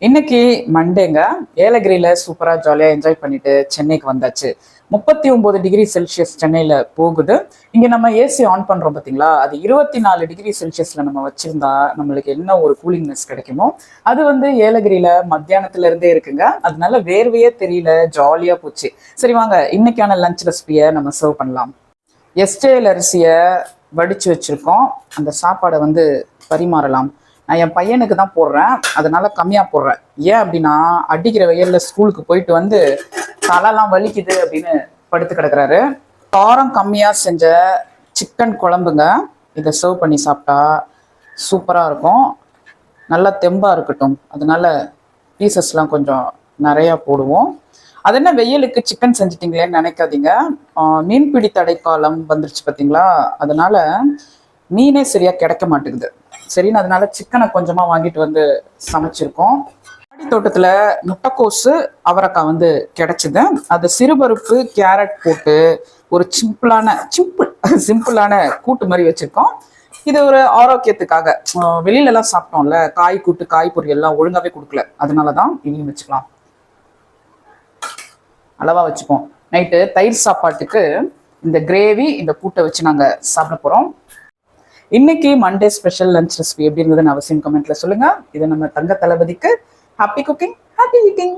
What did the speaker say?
இன்னைக்கு மண்டேங்க. ஏலகிரியில சூப்பரா ஜாலியா என்ஜாய் பண்ணிட்டு சென்னைக்கு வந்தாச்சு. 39 டிகிரி செல்சியஸ் சென்னையில போகுது. இங்க நம்ம ஏசி ஆன் பண்றோம் பாத்தீங்களா, அது 24 டிகிரி செல்சியஸ்ல நம்ம வச்சிருந்தா நம்மளுக்கு என்ன ஒரு கூலிங்னஸ் கிடைக்குமோ அது வந்து ஏலகிரியில மத்தியானத்துல இருந்தே இருக்குங்க. அதனால வேர்வையே தெரியல, ஜாலியா போச்சு. சரி வாங்க இன்னைக்கான லஞ்ச் ரெசிபியை நம்ம சர்வ் பண்ணலாம். எஸ்டேல் அரிசியை வடிச்சு வச்சிருக்கோம். அந்த சாப்பாடை வந்து பரிமாறலாம். நான் என் பையனுக்கு தான் போடுறேன், அதனால கம்மியா போடுறேன். ஏன் அப்படின்னா அடிக்கிற வெயில்ல ஸ்கூலுக்கு போயிட்டு வந்து தலைலாம் வலிக்குது அப்படின்னு படுத்து கிடக்குறாரு. காரம் கம்மியா செஞ்ச சிக்கன் குழம்புங்க. இதை சர்வ் பண்ணி சாப்பிட்டா சூப்பரா இருக்கும். நல்லா தெம்பா இருக்கட்டும், அதனால பீசஸ்லாம் கொஞ்சம் நிறையா போடுவோம். அது என்ன வெயிலுக்கு சிக்கன் செஞ்சிட்டிங்களேன்னு நினைக்காதீங்க. மீன்பிடி தடைக்காலம் வந்துருச்சு பார்த்தீங்களா, அதனால மீனே சரியா கிடைக்க மாட்டேங்குது. சரின்னு அதனால சிக்கனை கொஞ்சமா வாங்கிட்டு வந்து சமைச்சிருக்கோம். மாடி தோட்டத்துல முட்டைக்கோசு அவரைக்காய் வந்து கிடைச்சிது. அது சிறுபருப்பு கேரட் போட்டு ஒரு சிம்பிளான கூட்டு மாதிரி வச்சிருக்கோம். இது ஒரு ஆரோக்கியத்துக்காக. வெளியில எல்லாம் சாப்பிட்டோம்ல, காய் கூட்டு காய் பொரியல் எல்லாம் ஒழுங்காவே கொடுக்கல, அதனாலதான் இதையும் வச்சுக்கலாம். அளவா வச்சுப்போம். நைட்டு தயிர் சாப்பாட்டுக்கு இந்த கிரேவி இந்த கூட்டை வச்சு நாங்க சாப்பிட போறோம். இன்னைக்கு மண்டே ஸ்பெஷல் லஞ்ச் ரெசிபி எப்படி இருந்ததுன்னு அவசியம் கமெண்ட்ல சொல்லுங்க. இது நம்ம தங்க தளபதிக்கு ஹாப்பி குக்கிங், ஹாப்பி ஈட்டிங்.